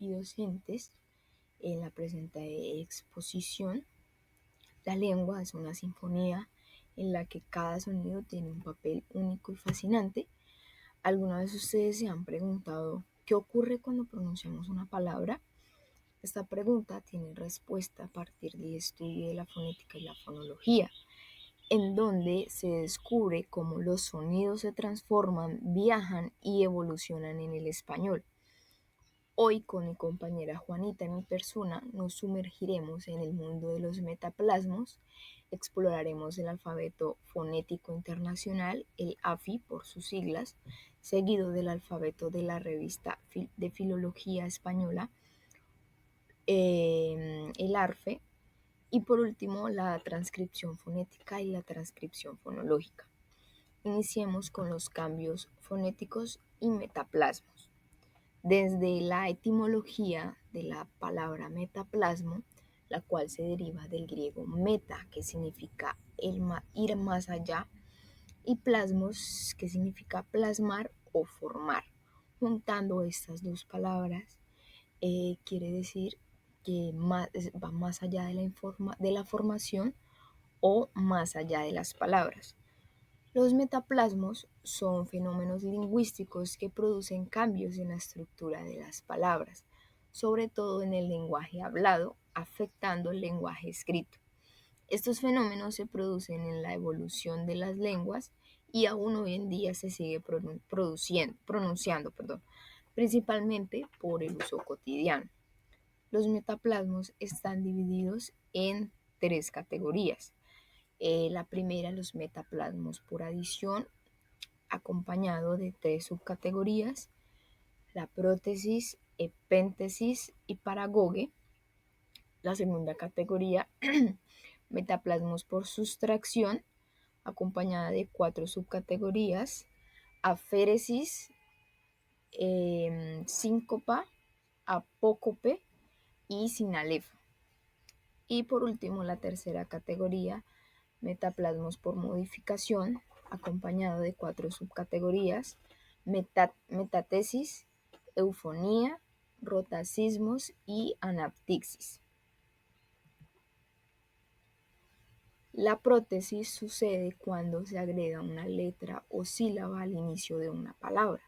y docentes en la presente exposición. La lengua es una sinfonía en la que cada sonido tiene un papel único y fascinante. ¿Alguna vez ustedes se han preguntado qué ocurre cuando pronunciamos una palabra? Esta pregunta tiene respuesta a partir del estudio de la fonética y la fonología, en donde se descubre cómo los sonidos se transforman, viajan y evolucionan en el español. Hoy con mi compañera Juanita y mi persona nos sumergiremos en el mundo de los metaplasmos, exploraremos el alfabeto fonético internacional, el AFI por sus siglas, seguido del alfabeto de la revista de filología española, el ARFE, y por último la transcripción fonética y la transcripción fonológica. Iniciemos con los cambios fonéticos y metaplasmos. Desde la etimología de la palabra metaplasmo, la cual se deriva del griego meta, que significa ir más allá, y plasmos, que significa plasmar o formar. Juntando estas dos palabras, quiere decir que va más allá de la formación o más allá de las palabras. Los metaplasmos son fenómenos lingüísticos que producen cambios en la estructura de las palabras, sobre todo en el lenguaje hablado, afectando el lenguaje escrito. Estos fenómenos se producen en la evolución de las lenguas y aún hoy en día se sigue pronunciando, principalmente por el uso cotidiano. Los metaplasmos están divididos en tres categorías. La primera, los metaplasmos por adición, acompañado de tres subcategorías: la prótesis, epéntesis y paragoge. La segunda categoría, metaplasmos por sustracción, acompañada de cuatro subcategorías: aféresis, síncopa, apócope y sinalefa. Y por último, la tercera categoría, metaplasmos por modificación, acompañado de cuatro subcategorías: metatesis, eufonía, rotacismos y anaptixis. La prótesis sucede cuando se agrega una letra o sílaba al inicio de una palabra,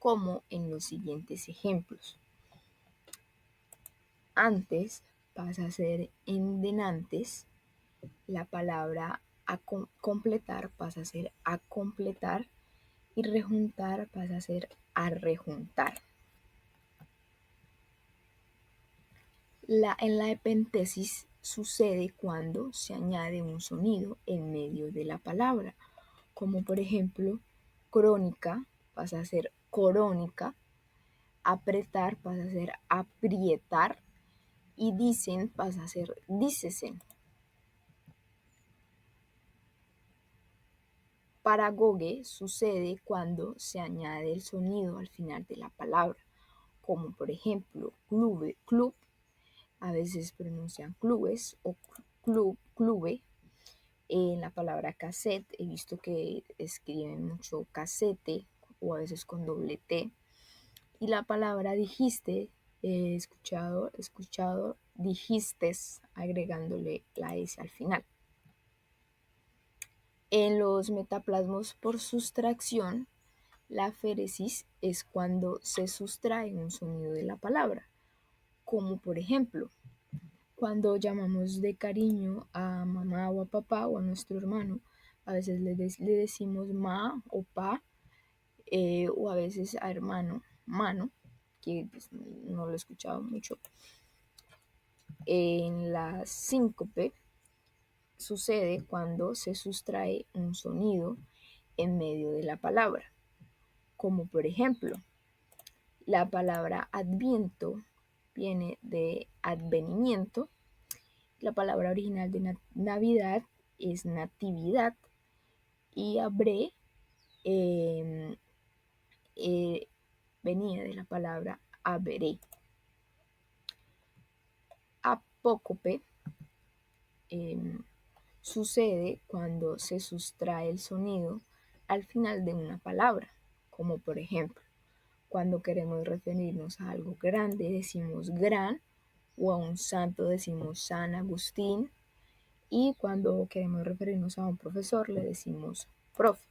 como en los siguientes ejemplos. Antes pasa a ser endenantes, la palabra completar pasa a ser a completar y rejuntar pasa a ser a rejuntar. En la epentesis sucede cuando se añade un sonido en medio de la palabra, como por ejemplo crónica pasa a ser corónica, apretar pasa a ser aprietar y dicen pasa a ser dícesen. Paragoge sucede cuando se añade el sonido al final de la palabra, como por ejemplo club, a veces pronuncian clubes o clube. En la palabra cassette he visto que escriben mucho casete o a veces con doble T. Y la palabra dijiste, he escuchado dijistes agregándole la S al final. En los metaplasmos por sustracción, la aféresis es cuando se sustrae un sonido de la palabra, como por ejemplo, cuando llamamos de cariño a mamá o a papá o a nuestro hermano, a veces le decimos ma o pa, o a veces a hermano, mano, que pues, no lo he escuchado mucho. En la síncope sucede cuando se sustrae un sonido en medio de la palabra, como por ejemplo, la palabra adviento viene de advenimiento. La palabra original de Navidad es natividad y abré venía de la palabra averé. Apócope sucede cuando se sustrae el sonido al final de una palabra, como por ejemplo, Cuando queremos referirnos a algo grande decimos gran, o a un santo decimos San Agustín, y cuando queremos referirnos a un profesor le decimos profe.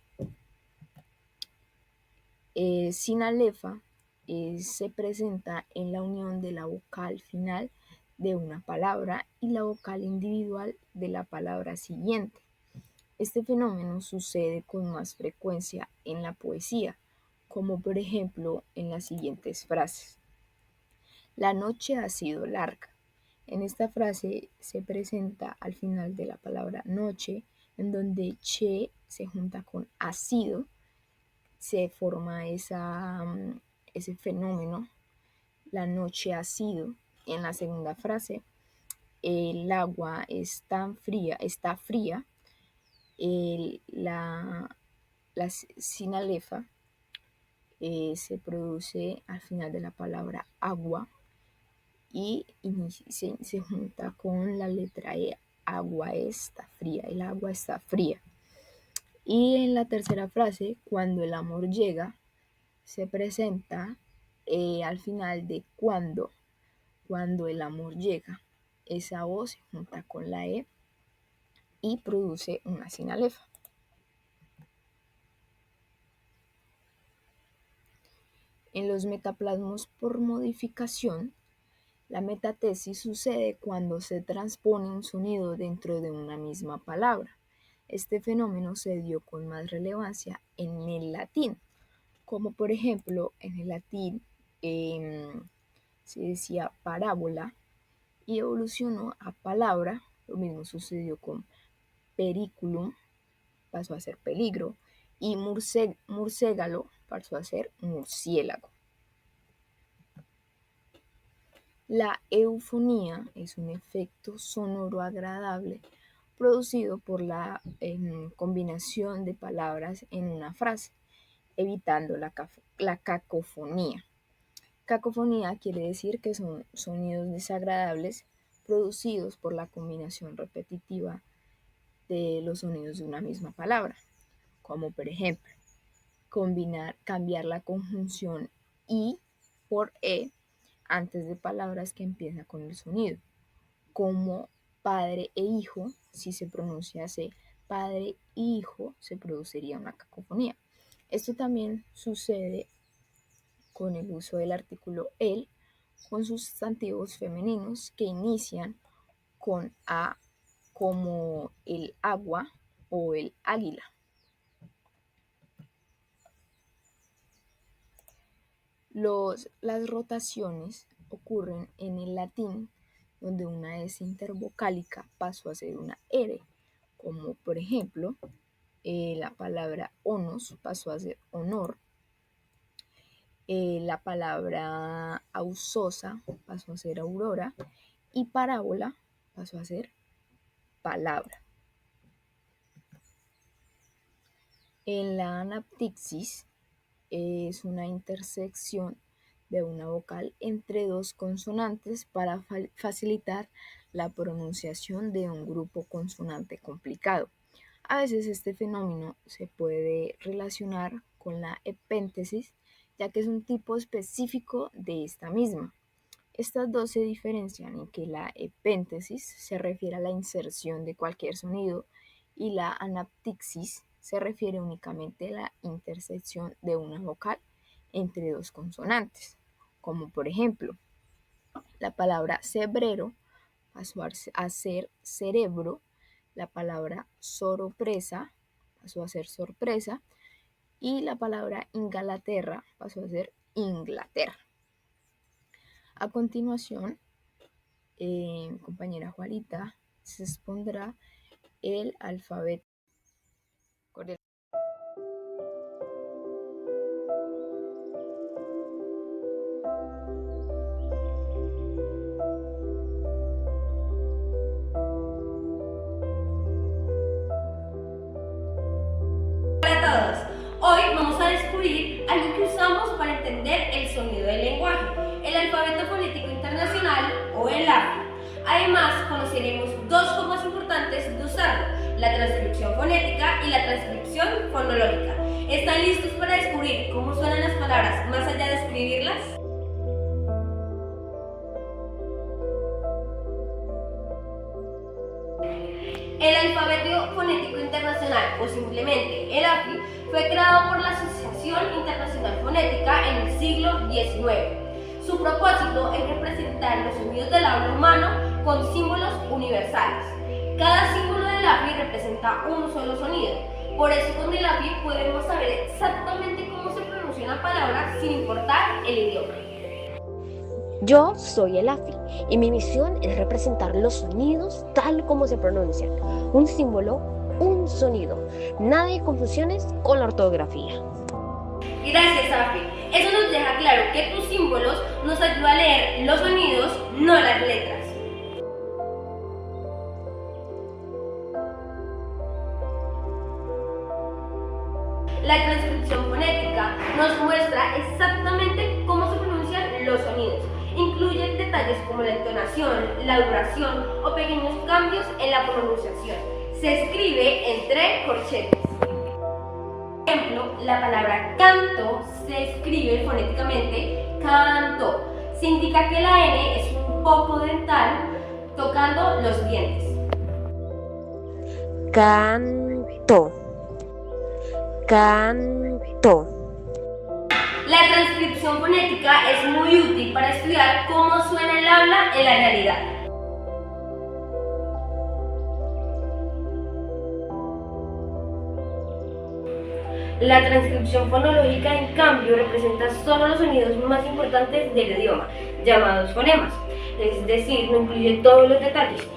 Sinalefa se presenta en la unión de la vocal final de una palabra y la vocal individual de la palabra siguiente. Este fenómeno sucede con más frecuencia en la poesía, como por ejemplo en las siguientes frases. La noche ha sido larga. En esta frase se presenta al final de la palabra noche, en donde che se junta con ha sido, se forma ese fenómeno, la noche ha sido. En la segunda frase, el agua está fría, la sinalefa se produce al final de la palabra agua y se junta con la letra E, agua está fría, el agua está fría. Y en la tercera frase, cuando el amor llega, se presenta al final de cuando el amor llega. Esa O se junta con la E y produce una sinalefa. En los metaplasmos por modificación, la metatesis sucede cuando se transpone un sonido dentro de una misma palabra. Este fenómeno se dio con más relevancia en el latín, como por ejemplo en el latín se decía parábola y evolucionó a palabra. Lo mismo sucedió con periculum, pasó a ser peligro, y murciélago pasó a ser murciélago. La eufonía es un efecto sonoro agradable producido por la combinación de palabras en una frase, evitando la cacofonía. Cacofonía quiere decir que son sonidos desagradables producidos por la combinación repetitiva de los sonidos de una misma palabra, como por ejemplo, cambiar la conjunción I por E antes de palabras que empiezan con el sonido, como padre e hijo. Si se pronuncia así, padre e hijo, se produciría una cacofonía. Esto también sucede con el uso del artículo el con sustantivos femeninos que inician con a, como el agua o el águila. Las rotaciones ocurren en el latín, donde una S intervocálica pasó a ser una R, como por ejemplo la palabra onos pasó a ser honor, la palabra ausosa pasó a ser aurora y parábola pasó a ser palabra. En la anaptixis es una intersección de una vocal entre dos consonantes para facilitar la pronunciación de un grupo consonante complicado. A veces este fenómeno se puede relacionar con la epéntesis, ya que es un tipo específico de esta misma. Estas dos se diferencian en que la epéntesis se refiere a la inserción de cualquier sonido y la anaptixis se refiere únicamente a la intersección de una vocal entre dos consonantes, como por ejemplo, la palabra cebrero pasó a ser cerebro, la palabra sorpresa pasó a ser sorpresa y la palabra Inglaterra pasó a ser Inglaterra. A continuación, compañera Juanita se expondrá el alfabeto. Hoy vamos a descubrir algo que usamos para entender el sonido del lenguaje, el alfabeto fonético internacional o el AFI. Además, conoceremos dos formas importantes importantes de usarlo: la transcripción fonética y la transcripción fonológica. ¿Están listos para descubrir cómo suenan las palabras más allá de escribirlas? El alfabeto fonético internacional, o simplemente el AFI, fue creado por la Asociación Internacional Fonética en el siglo XIX. Su propósito es representar los sonidos del habla humano con símbolos universales. Cada símbolo del AFI representa un solo sonido. Por eso con el AFI podemos saber exactamente cómo se pronuncia una palabra sin importar el idioma. Yo soy el AFI y mi misión es representar los sonidos tal como se pronuncian. Un símbolo, un sonido. Nada de confusiones con la ortografía. Gracias, AFI. Eso nos deja claro que tus símbolos nos ayudan a leer los sonidos, no las letras. La transcripción fonética nos muestra exactamente cómo se pronuncian los sonidos. Incluye detalles como la entonación, la duración o pequeños cambios en la pronunciación. Se escribe entre corchetes. Por ejemplo, la palabra canto se escribe fonéticamente canto. Se indica que la N es un poco dental, tocando los dientes. Canto. Canto. La transcripción fonética es muy útil para estudiar cómo suena el habla en la realidad. La transcripción fonológica, en cambio, representa solo los sonidos más importantes del idioma, llamados fonemas. Es decir, no incluye todos los detalles,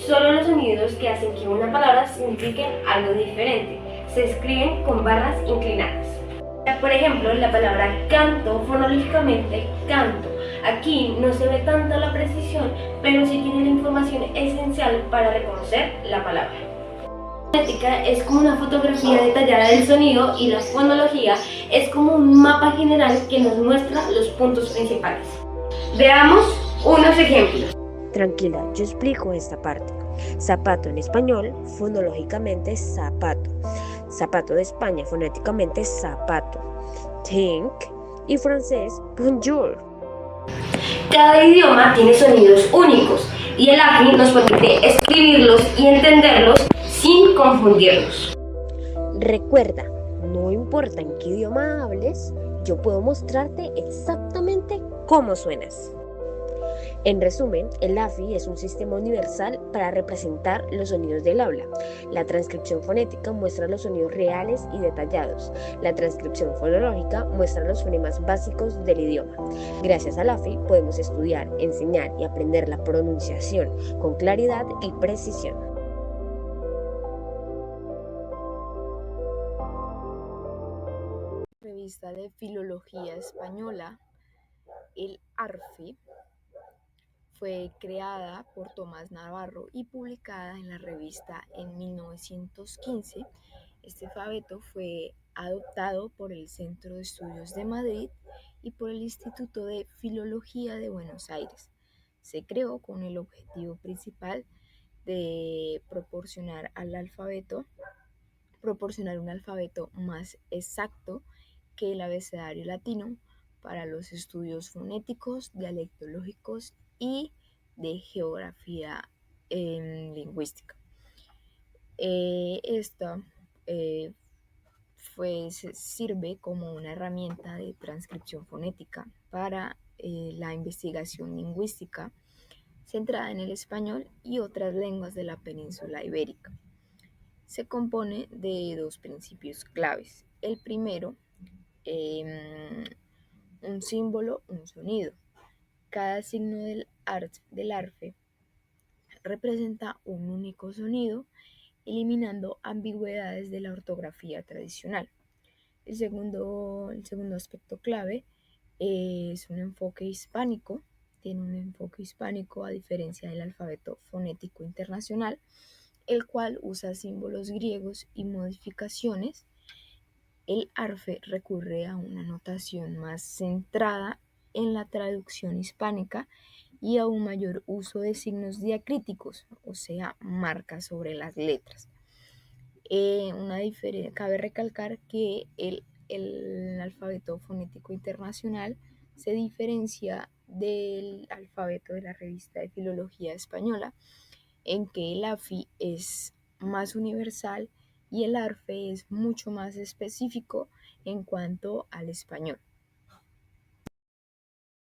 solo los sonidos que hacen que una palabra signifique algo diferente. Se escriben con barras inclinadas. Por ejemplo, la palabra canto, fonológicamente canto. Aquí no se ve tanta la precisión, pero sí tiene la información esencial para reconocer la palabra. La fonética es como una fotografía detallada del sonido y la fonología es como un mapa general que nos muestra los puntos principales. Veamos unos ejemplos. Tranquila, yo explico esta parte. Zapato en español, fonológicamente zapato. Zapato de España, fonéticamente zapato. Think y francés, bonjour. Cada idioma tiene sonidos únicos y el AFI nos permite escribirlos y entenderlos sin confundirlos. Recuerda, no importa en qué idioma hables, yo puedo mostrarte exactamente cómo suenas. En resumen, el AFI es un sistema universal para representar los sonidos del habla. La transcripción fonética muestra los sonidos reales y detallados. La transcripción fonológica muestra los fonemas básicos del idioma. Gracias al AFI podemos estudiar, enseñar y aprender la pronunciación con claridad y precisión. Revista de Filología Española, el ARFE, fue creada por Tomás Navarro y publicada en la revista en 1915. Este alfabeto fue adoptado por el Centro de Estudios de Madrid y por el Instituto de Filología de Buenos Aires. Se creó con el objetivo principal de proporcionar un alfabeto más exacto que el abecedario latino para los estudios fonéticos, dialectológicos y de geografía lingüística. Esta sirve como una herramienta de transcripción fonética para la investigación lingüística centrada en el español y otras lenguas de la península ibérica. Se compone de dos principios claves. El primero, un símbolo, un sonido. Cada signo del ARFE representa un único sonido, eliminando ambigüedades de la ortografía tradicional. El segundo aspecto clave es un enfoque hispánico. Tiene un enfoque hispánico a diferencia del alfabeto fonético internacional, el cual usa símbolos griegos y modificaciones. El ARFE recurre a una notación más centrada en la traducción hispánica y a un mayor uso de signos diacríticos, o sea, marcas sobre las letras. Cabe recalcar que el alfabeto fonético internacional se diferencia del alfabeto de la revista de Filología Española, en que el AFI es más universal y el ARFE es mucho más específico en cuanto al español.